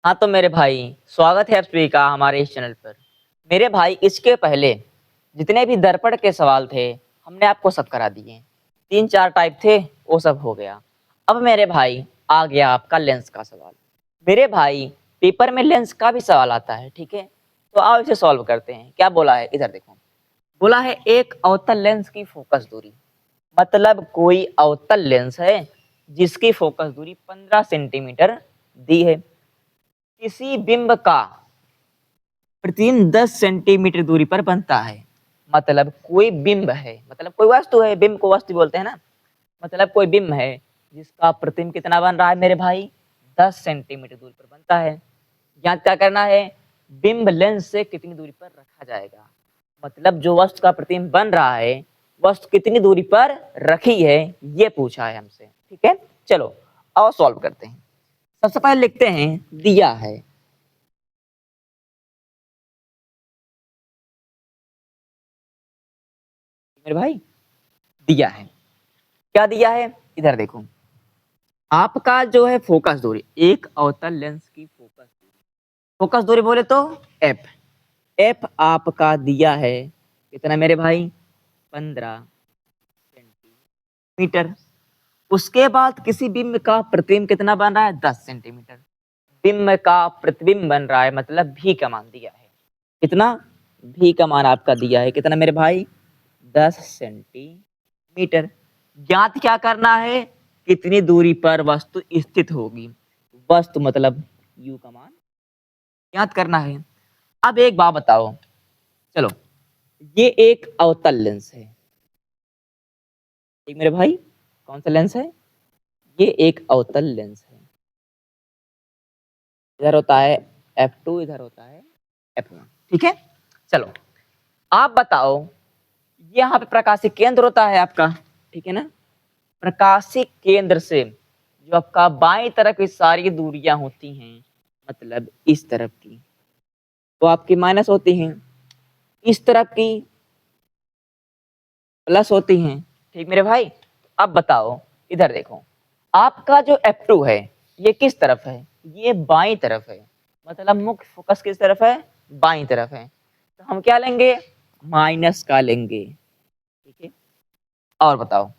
हाँ तो मेरे भाई, स्वागत है आप सभी का हमारे इस चैनल पर। मेरे भाई, इसके पहले जितने भी दर्पण के सवाल थे, हमने आपको सब करा दिए। 3-4 टाइप थे, वो सब हो गया। अब मेरे भाई आ गया आपका लेंस का सवाल। मेरे भाई, पेपर में लेंस का भी सवाल आता है, ठीक है? तो आओ इसे सॉल्व करते हैं। क्या बोला है? इधर देखो। बोला है एक अवतल लेंस की फोकस दूरी। मतलब कोई अवतल लेंस है जिसकी फोकस दूरी 15 सेंटीमीटर दी है। किसी बिंब का प्रतिबिंब 10 सेंटीमीटर दूरी पर बनता है। मतलब कोई बिंब है, मतलब कोई वस्तु है, बिंब को वस्तु बोलते हैं ना। मतलब कोई बिंब है जिसका प्रतिबिंब कितना बन रहा है मेरे भाई? 10 सेंटीमीटर दूरी पर बनता है। यहाँ क्या करना है? बिंब लेंस से कितनी दूरी पर रखा जाएगा। मतलब जो वस्तु का प्रतिबिंब बन रहा है, वस्तु कितनी दूरी पर रखी है, ये पूछा है हमसे। ठीक है, चलो और सॉल्व करते हैं। सबसे पहले लिखते हैं दिया है। मेरे भाई, दिया है। क्या दिया है? इधर देखो। आपका जो है फोकस दूरी, एक अवतल लेंस की फोकस दूरी बोले तो एफ। एफ आपका दिया है कितना मेरे भाई? 15 सेंटीमीटर। उसके बाद किसी बिंब का प्रतिबिंब कितना बन रहा है? 10 सेंटीमीटर। बिंब का प्रतिबिंब बन रहा है, मतलब भी का मान दिया है। कितना? भी का मान आपका दिया है कितना मेरे भाई? 10 सेंटीमीटर। ज्ञात क्या करना है? कितनी दूरी पर वस्तु स्थित होगी। वस्तु मतलब यू का मान ज्ञात करना है। अब एक बात बताओ, चलो, ये एक अवतल लेंस है। ठीक मेरे भाई, कौन सा लेंस है? ये एक अवतल लेंस है। इधर होता है f2, इधर होता है f1। ठीक है, चलो आप बताओ, यहाँ पे प्रकाशिक केंद्र होता है आपका, ठीक है ना? प्रकाशिक केंद्र से जो आपका बाईं तरफ की सारी दूरियां होती हैं, मतलब इस तरफ की, वो आपकी माइनस होती हैं। इस तरफ की प्लस होती हैं। ठीक मेरे भाई, अब बताओ, इधर देखो। आपका जो F2 है, ये किस तरफ है? ये बाईं तरफ है। मतलब मुख्य फोकस किस तरफ है? बाईं तरफ है। तो हम क्या लेंगे? माइनस का लेंगे। ठीक है, और बताओ,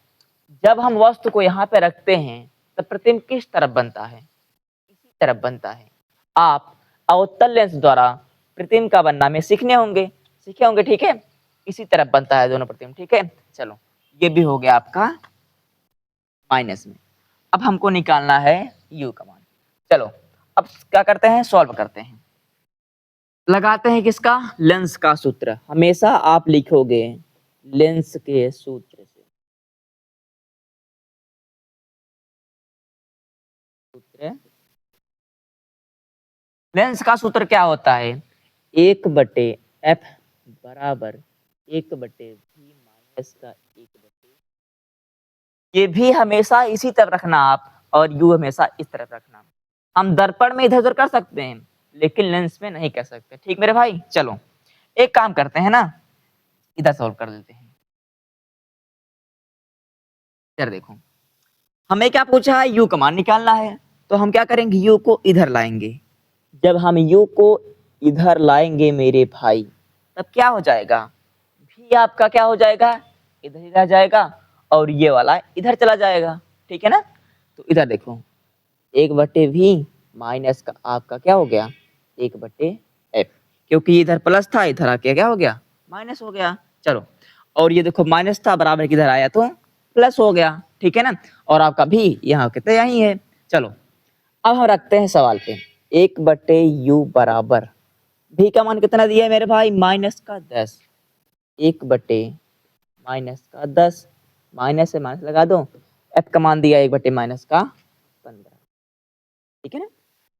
जब हम वस्तु को यहाँ पे रखते हैं तब प्रतिबिंब किस तरफ बनता है? इसी तरफ बनता है। आप अवतल लेंस द्वारा प्रतिबिंब का बनना में सीखे होंगे, ठीक है? इसी तरफ बनता है दोनों प्रतिबिंब। ठीक है, चलो ये भी हो गया आपका माइनस में। अब हमको निकालना है यू का मान। चलो अब क्या करते हैं? सॉल्व करते हैं। लगाते हैं किसका? लेंस का सूत्र। हमेशा आप लिखोगे लेंस के सूत्र से। सूत्र, लेंस का सूत्र क्या होता है? 1/f बराबर 1/v माइनस का 1/, ये भी हमेशा इसी तरफ रखना आप, और यू हमेशा इस तरफ रखना। हम दर्पण में इधर उधर कर सकते हैं, लेकिन लेंस में नहीं कर सकते। ठीक मेरे भाई, चलो एक काम करते हैं ना, इधर सॉल्व कर लेते हैं। इधर देखो, हमें क्या पूछा है? यू का मान निकालना है। तो हम क्या करेंगे? यू को इधर लाएंगे। जब हम यू को इधर लाएंगे मेरे भाई, तब क्या हो जाएगा? भी आपका क्या हो जाएगा? इधर ही रह जाएगा, और ये वाला इधर चला जाएगा। ठीक है ना? तो इधर देखो, 1/v माइनस का आपका क्या हो गया? 1/f। क्योंकि इधर प्लस था, इधर आके क्या हो गया? माइनस हो गया। चलो, और ये देखो माइनस था, बराबर किधर आया तो प्लस हो गया। ठीक है ना? और आपका भी यहाँ कितना यही है। चलो अब हम रखते हैं सवाल पे। 1/u बराबर भी का मान कितना दिया है मेरे भाई? -10। 1/-10, माइनस से माइनस लगा दो। f का मान दिया 1/-15। ठीक है ना?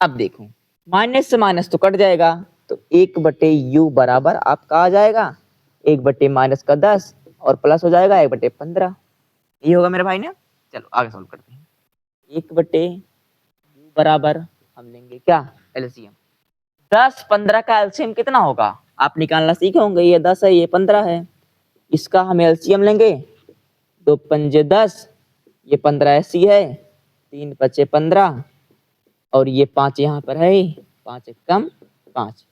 अब देखो, माइनस से माइनस तो कट जाएगा, तो 1/u बराबर आपका आ जाएगा 1/-10, और प्लस हो जाएगा 1/15। ये होगा मेरे भाई ना। चलो आगे सॉल्व करते हैं। 1/u बराबर हम लेंगे क्या? एलसीएम। 10-15 का एलसीएम कितना होगा? आप निकालना सीखे होंगे। ये 10 है, ये 15 है। इसका हम एलसीएम लेंगे। 2×5 = 10, ये 15 ऐसी है, 3×5 = 15, और ये 5 यहाँ पर है, 5 एक कम 5,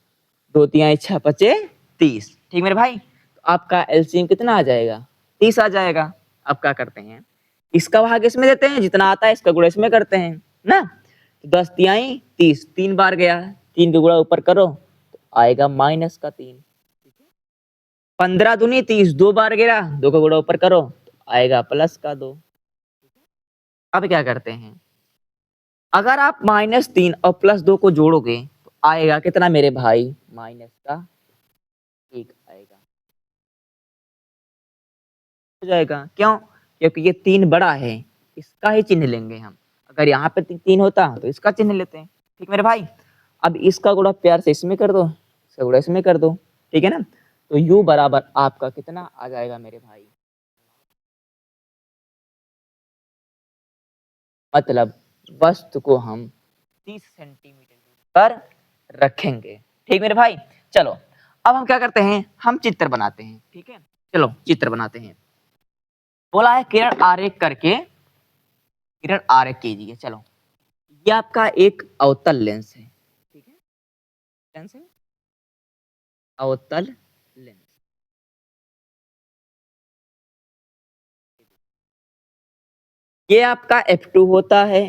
2 3 6 पचे 30। ठीक मेरे भाई, तो आपका एलसीएम कितना आ जाएगा? 30 आ जाएगा। अब क्या करते हैं, इसका भाग इसमें देते हैं, जितना आता है इसका गुणा इसमें करते हैं ना। तो 10 तिहाई 30, 3 बार गया, 3 का गुणा ऊपर करो तो आएगा माइनस का 3। 15 दूनी 30, 2 बार गिरा, 2 का गुणा ऊपर करो तो आएगा प्लस का 2। अब क्या करते हैं, अगर आप -3 और +2 को जोड़ोगे तो आएगा कितना मेरे भाई? माइनस का 1 आएगा। हो जाएगा क्यों? क्योंकि ये 3 बड़ा है, इसका ही चिन्ह लेंगे हम। अगर यहाँ पे 3 होता तो इसका चिन्ह लेते हैं। ठीक मेरे भाई, अब इसका गुणा प्यार से इसमें कर दो, इसका गुणा इसमें कर दो। ठीक है ना, तो u बराबर आपका कितना आ जाएगा मेरे भाई? मतलब वस्तु को हम 30 सेंटीमीटर पर रखेंगे। ठीक मेरे भाई, चलो अब हम क्या करते हैं, हम चित्र बनाते हैं। ठीक है, चलो चित्र बनाते हैं। बोला है किरण आरेख करके, किरण आरेख कीजिए। चलो, ये आपका एक अवतल लेंस है। ठीक है, लेंस है, अवतल लेंस। ये आपका f2 होता है,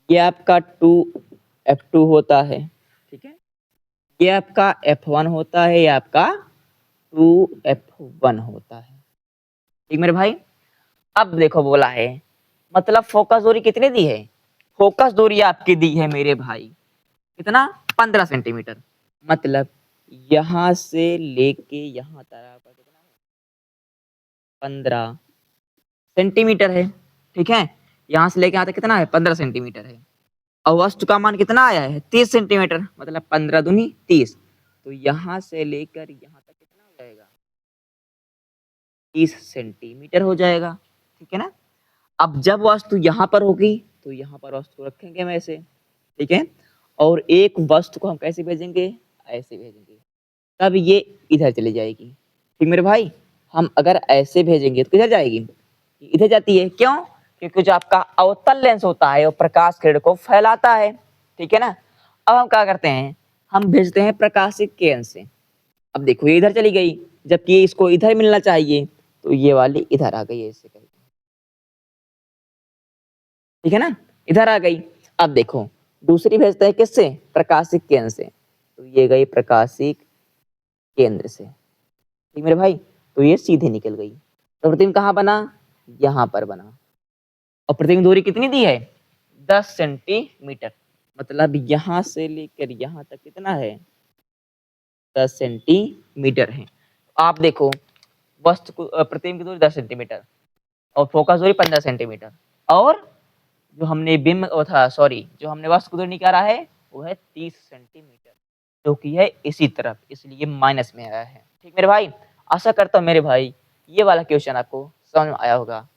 ये आपका 2f2 होता है। ठीक है, ये आपका f1 होता है, ये आपका 2f1 होता है। ठीक मेरे भाई, अब देखो बोला है, मतलब फोकस दूरी कितनी दी है? फोकस दूरी आपकी दी है मेरे भाई कितना? 15 सेंटीमीटर। मतलब यहां से लेके यहां तक आपका कितना है? 15 सेंटीमीटर है। ठीक है, यहां से लेके यहाँ तक कितना है? 15 सेंटीमीटर है। और वस्तु का मान कितना आया है? 30 सेंटीमीटर। मतलब 15 दूनी 30, तो यहाँ से लेकर यहाँ तक कितना हो जाएगा? 30 सेंटीमीटर हो जाएगा। ठीक है ना, अब जब वस्तु यहाँ पर होगी तो यहाँ पर वस्तु रखेंगे हम ऐसे। ठीक है, और एक वस्तु को हम कैसे भेजेंगे? ऐसे भेजेंगे, तब ये इधर चली जाएगी। ठीक मेरे भाई, हम अगर ऐसे भेजेंगे तो किधर जाएगी? इधर जाती है। क्यों? क्योंकि जो आपका अवतल लेंस होता है वो प्रकाश किरण को फैलाता है। ठीक है ना, अब हम क्या करते हैं, हम भेजते हैं प्रकाशिक किरण से। अब देखो ये इधर चली गई, जबकि ये इसको इधर मिलना चाहिए, तो ये वाली इधर आ गई ऐसे करके। ठीक है ना, इधर आ गई। अब देखो दूसरी भेजते हैं किससे? प्रकाशिक केंद्र से, तो ये गई प्रकाशिक केंद्र से। ठीक मेरे भाई, तो ये सीधे निकल गई। तो प्रतिबिंब कहाँ बना? यहाँ पर बना। और प्रतिबिंब दूरी कितनी दी है? 10 सेंटीमीटर। मतलब यहाँ से लेकर यहाँ तक कितना है? 10 सेंटीमीटर है। आप देखो वस्तु को प्रतिबिंब की दूरी 10 सेंटीमीटर और फोकस दूरी 15 सेंटीमीटर, और जो हमने बिंब वो था सॉरी जो हमने वस्तु को दूरी निकाला है वो है 30 सेंटीमीटर, जो कि है इसी तरफ, इसलिए माइनस में आया है। ठीक मेरे भाई, आशा करता हूँ मेरे भाई ये वाला क्वेश्चन आपको समझ में आया होगा।